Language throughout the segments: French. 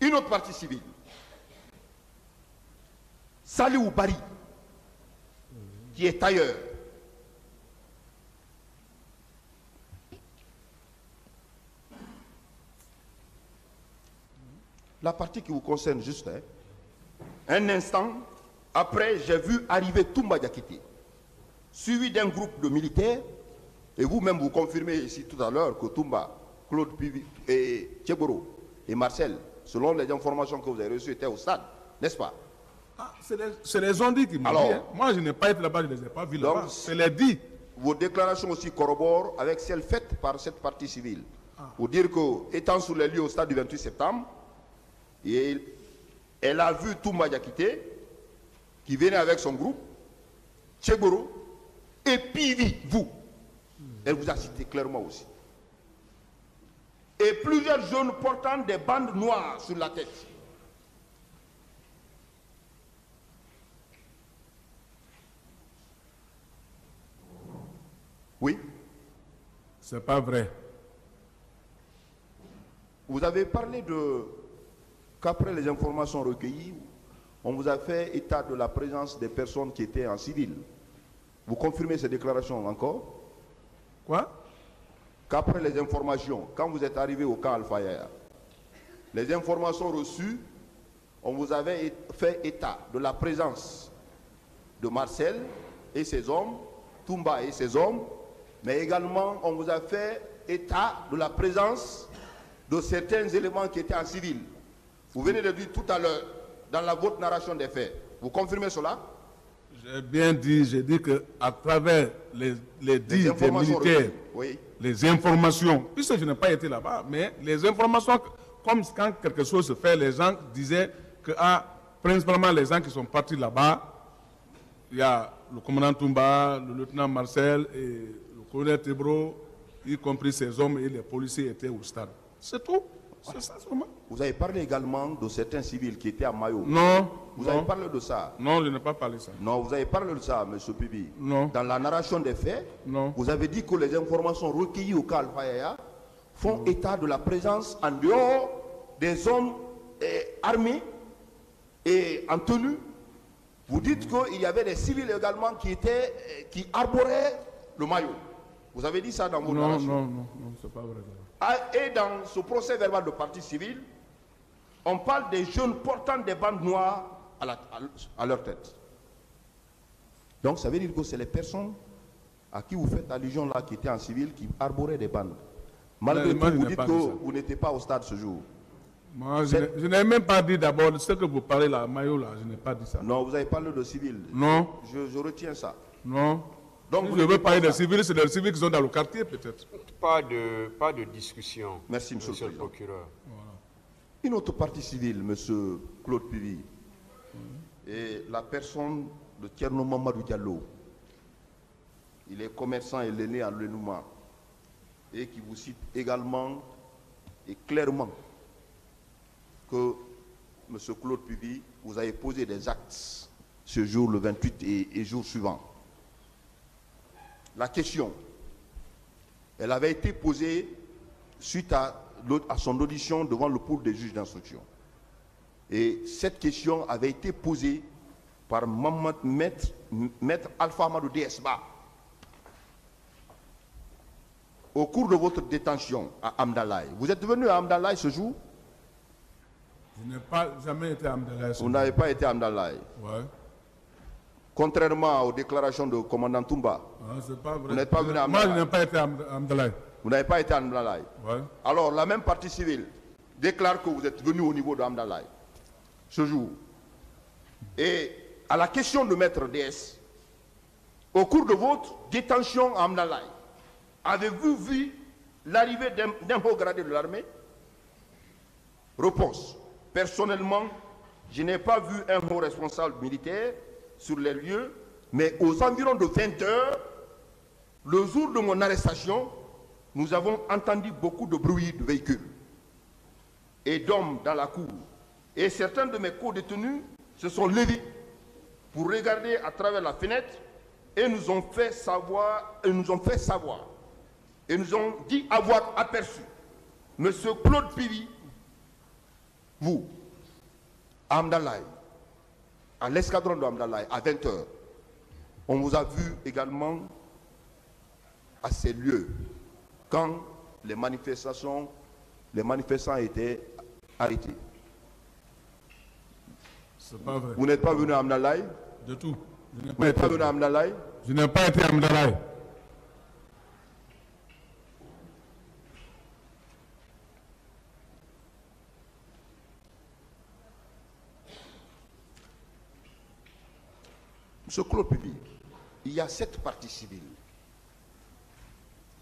Une autre partie civile. Saliou Bari, qui est ailleurs. La partie qui vous concerne juste, hein. Un instant, après, j'ai vu arriver Toumba Diakité, suivi d'un groupe de militaires, et vous-même vous confirmez ici tout à l'heure que Toumba, Claude Pivi et Tchéboro et Marcel, selon les informations que vous avez reçues, étaient au stade, n'est-ce pas? Ah, c'est les ondits qui m'ont dit. Hein. Moi, je n'ai pas été là-bas, je ne les ai pas vus là-bas. C'est les dit. Vos déclarations aussi corroborent avec celles faites par cette partie civile. Pour dire que, étant sur les lieux au stade du 28 septembre, elle a vu Toumba Diakité, qui venait avec son groupe, Tchéboro, et Pivi, vous. Elle vous a cité clairement aussi. Et plusieurs jeunes portant des bandes noires sur la tête. Oui. C'est pas vrai. Vous avez parlé qu'après les informations recueillies, on vous a fait état de la présence des personnes qui étaient en civil. Vous confirmez ces déclarations encore? Quoi? Qu'après les informations, quand vous êtes arrivé au camp Alpha Yaya, les informations reçues, on vous avait fait état de la présence de Marcel et ses hommes, Toumba et ses hommes, mais également on vous a fait état de la présence de certains éléments qui étaient en civil. Vous venez de dire tout à l'heure, dans votre narration des faits. Vous confirmez cela? J'ai bien dit, j'ai dit qu'à travers les dires des militaires, oui. Les informations, puisque je n'ai pas été là-bas, mais les informations, comme quand quelque chose se fait, les gens disaient que, principalement les gens qui sont partis là-bas, il y a le commandant Toumba, le lieutenant Marcel et le colonel Tebro, y compris ses hommes et les policiers étaient au stade. C'est tout. C'est ça seulement. Vous avez parlé également de certains civils qui étaient à Mayo. Non. Vous avez parlé de ça? Non, je n'ai pas parlé de ça. Non, vous avez parlé de ça, M. Pibi. Non. Dans la narration des faits, non. Vous avez dit que les informations recueillies au cas Alpha Yaya font état de la présence en dehors des hommes armés et en tenue. Vous dites qu'il y avait des civils également qui arboraient le maillot. Vous avez dit ça dans vos narrations? Non, c'est pas vrai. Et dans ce procès verbal de partie civile, on parle des jeunes portant des bandes noires à leur tête. Donc ça veut dire que c'est les personnes à qui vous faites allusion là, qui étaient en civil, qui arboraient des bandes. Malgré tout, vous dites que vous n'étiez pas au stade ce jour. Moi, je n'ai même pas dit d'abord ce que vous parlez là, maillot là, je n'ai pas dit ça. Non, vous avez parlé de civil. Non. Je retiens ça. Non. Donc, si je veux parler des civils, c'est des civils qui sont dans le quartier peut-être. Pas de discussion. Merci, monsieur le procureur. Voilà. Une autre partie civile, monsieur Claude Pivi, et la personne de Tierno Mamadou Diallo. Il est commerçant et l'aîné à Lenouma, et qui vous cite également et clairement que M. Claude Pivi, vous avez posé des actes ce jour, le 28 et jour suivant. La question, elle avait été posée suite à son audition devant le pôle des juges d'instruction. Et cette question avait été posée par Maître Alpha Amadou DSBA au cours de votre détention à Amdalaï. Vous êtes venu à Amdalaï ce jour? Je n'ai pas jamais été à Amdalaï. Vous n'avez pas été à Amdalaï? Ouais. Contrairement aux déclarations du commandant Toumba. C'est pas vrai. Vous n'êtes pas venu à Amdalaï? Moi, je n'ai pas été à Amdalaï. Vous n'avez pas été à Amdalaï? Ouais. Alors, la même partie civile déclare que vous êtes venu au niveau de Amdalaï ce jour. Et à la question de Maître DS, au cours de votre détention à Amdalaï, avez-vous vu l'arrivée d'un haut gradé de l'armée? Réponse. Personnellement, je n'ai pas vu un haut responsable militaire sur les lieux, mais aux environs de 20 heures, le jour de mon arrestation, nous avons entendu beaucoup de bruit de véhicules et d'hommes dans la cour. Et certains de mes co-détenus se sont levés pour regarder à travers la fenêtre et nous ont fait savoir, et nous ont dit avoir aperçu M. Claude Pivi Vous, à Amdalaï, à l'escadron de Amdalaï, à 20 h, on vous a vu également à ces lieux quand les manifestants étaient arrêtés. C'est pas vrai. Vous n'êtes pas venu à Amdalaï? De tout. Vous n'êtes pas venu à Amdalaï? Je n'ai pas été à Amdalaï. Monsieur Claude Pubi, il y a 7 parties civiles.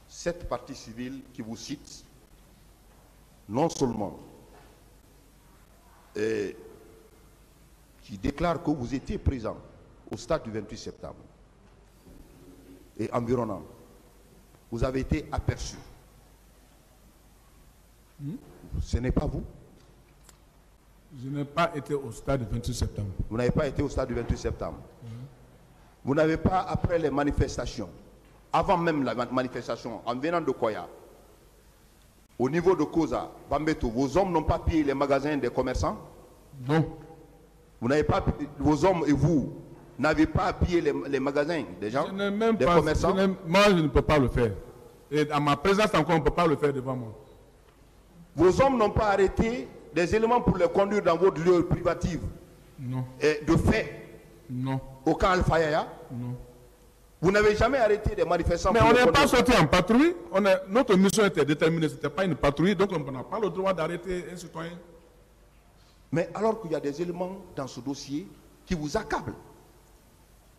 7 parties civiles qui vous citent, non seulement, qui déclarent que vous étiez présent au stade du 28 septembre et environnant. Vous avez été aperçu. Ce n'est pas vous? Je n'ai pas été au stade du 28 septembre. Vous n'avez pas été au stade du 28 septembre. Vous n'avez pas, après les manifestations, avant même la manifestation, en venant de Koya, au niveau de Koza, Bambeto, vos hommes n'ont pas pillé les magasins des commerçants? Non. Vous n'avez pas, vos hommes et vous n'avez pas pillé les magasins des gens, Je n'ai même des pas, commerçants? moi, je ne peux pas le faire. Et à ma présence encore, on ne peut pas le faire devant moi. Vos hommes n'ont pas arrêté des éléments pour les conduire dans votre lieu privatif? Non. Et de fait? Non. Au camp Al-Fayaya? Non. Vous n'avez jamais arrêté des manifestants? Mais pour on les n'est pas conduire? sorti en patrouille. Notre mission était déterminée, ce n'était pas une patrouille, donc on n'a pas le droit d'arrêter un citoyen. Mais alors qu'il y a des éléments dans ce dossier qui vous accablent,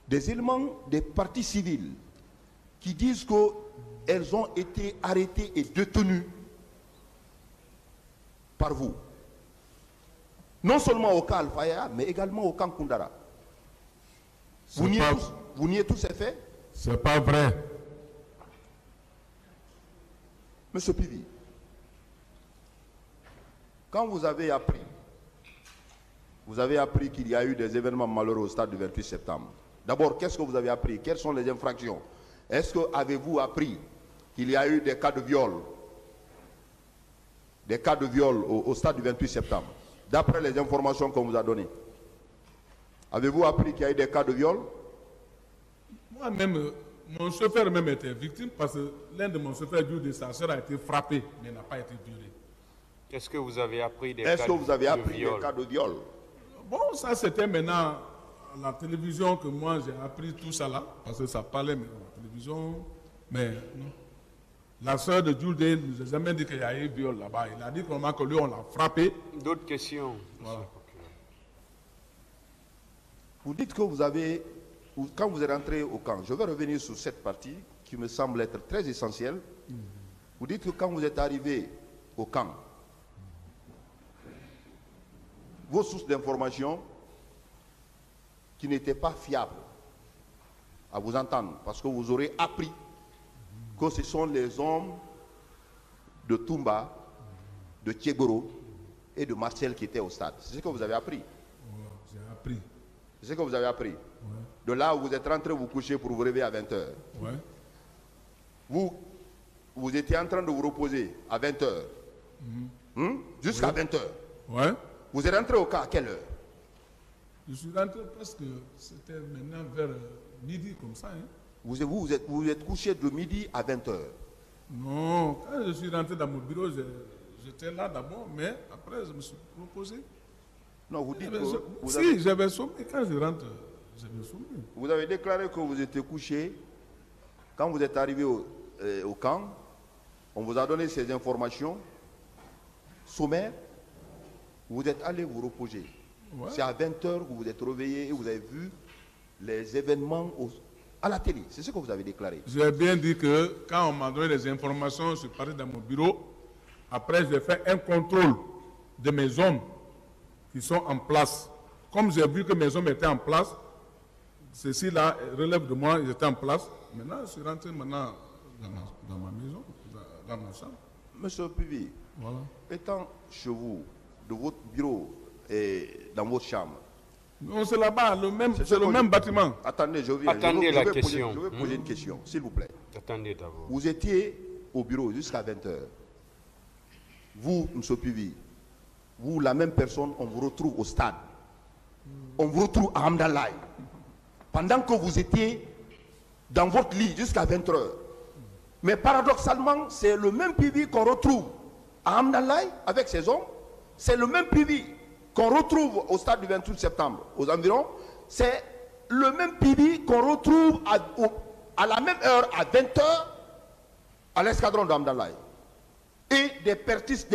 des éléments des partis civils qui disent qu'elles ont été arrêtées et détenues par vous. Non seulement au camp Al-Fayaya, mais également au camp Koundara. Vous niez tous ces faits? C'est pas vrai. Monsieur Pivi, quand vous avez appris qu'il y a eu des événements malheureux au stade du 28 septembre, d'abord, qu'est-ce que vous avez appris? Quelles sont les infractions? Est-ce que avez-vous appris qu'il y a eu des cas de viol? Des cas de viol au stade du 28 septembre, d'après les informations qu'on vous a données? Avez-vous appris qu'il y a eu des cas de viol? Moi-même, mon chauffeur même était victime parce que l'un de mon chauffeurs du de sa soeur a été frappé, mais n'a pas été violé. Est-ce que vous avez appris des Est-ce cas que vous avez appris viol? des cas de viol? Bon, ça c'était maintenant à la télévision que moi j'ai appris tout ça là, parce que ça parlait mais à la télévision, mais non. La soeur de Jules ne nous a jamais dit qu'il y a eu viol là-bas. Il a dit comment que lui on l'a frappé. D'autres questions? Voilà. Vous dites que vous avez, quand vous êtes rentré au camp, je vais revenir sur cette partie qui me semble être très essentielle. Vous dites que quand vous êtes arrivé au camp, vos sources d'information qui n'étaient pas fiables, à vous entendre, parce que vous aurez appris que ce sont les hommes de Toumba, de Thiegoro et de Marcel qui étaient au stade. C'est ce que vous avez appris. J'ai appris. C'est ce que vous avez appris. De là où vous êtes rentré vous coucher pour vous réveiller à 20 h. Vous étiez en train de vous reposer à 20 h. Jusqu'à 20 h. Ouais. Vous êtes rentré au camp à quelle heure? Je suis rentré parce que c'était maintenant vers midi comme ça. Hein. Vous êtes couché de midi à 20 h. Non, quand je suis rentré dans mon bureau, j'étais là d'abord, mais après je me suis reposé. Non, vous dites que j'avais sommeil. Quand je rentre, j'avais sommeil. Vous avez déclaré que vous étiez couché. Quand vous êtes arrivé au camp, on vous a donné ces informations sommaires. Vous êtes allé vous reposer. Ouais. C'est à 20 h que vous vous êtes réveillé et vous avez vu les événements à la télé. C'est ce que vous avez déclaré. J'ai bien dit que quand on m'a donné les informations, je suis parti dans mon bureau. Après, j'ai fait un contrôle de mes hommes qui sont en place. Comme j'ai vu que mes hommes étaient en place, ceci-là relève de moi, ils étaient en place. Maintenant, je suis rentré maintenant dans ma maison, dans ma chambre. Monsieur Pivi, voilà. Étant chez vous, de votre bureau et dans votre chambre. Non, c'est là-bas, c'est le même bâtiment. Attendez, je viens. Attendez la question. Je vais poser une question, s'il vous plaît. Attendez d'abord. Vous étiez au bureau jusqu'à 20 h. Vous, M. Pivi, vous, la même personne, on vous retrouve au stade. On vous retrouve à Hamdallah. Pendant que vous étiez dans votre lit jusqu'à 20h. Mais paradoxalement, c'est le même PV qu'on retrouve à Hamdallah avec ses hommes. C'est le même PV qu'on retrouve au stade du 28 septembre, aux environs. C'est le même PV qu'on retrouve à la même heure, à 20h, à l'escadron d'Hamdallah. Et des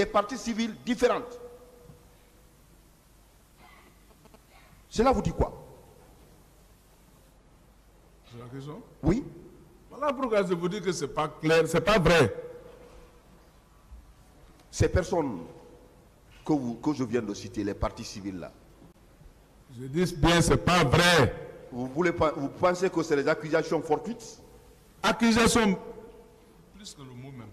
parties civiles différentes. Cela vous dit quoi? C'est la question? Oui. Voilà pourquoi je vous dis que ce n'est pas clair, ce n'est pas vrai. Ces personnes que je viens de citer, les parties civiles là. Je dis bien, ce n'est pas vrai. Vous pensez que c'est des accusations fortuites? Accusations, plus que le mot même.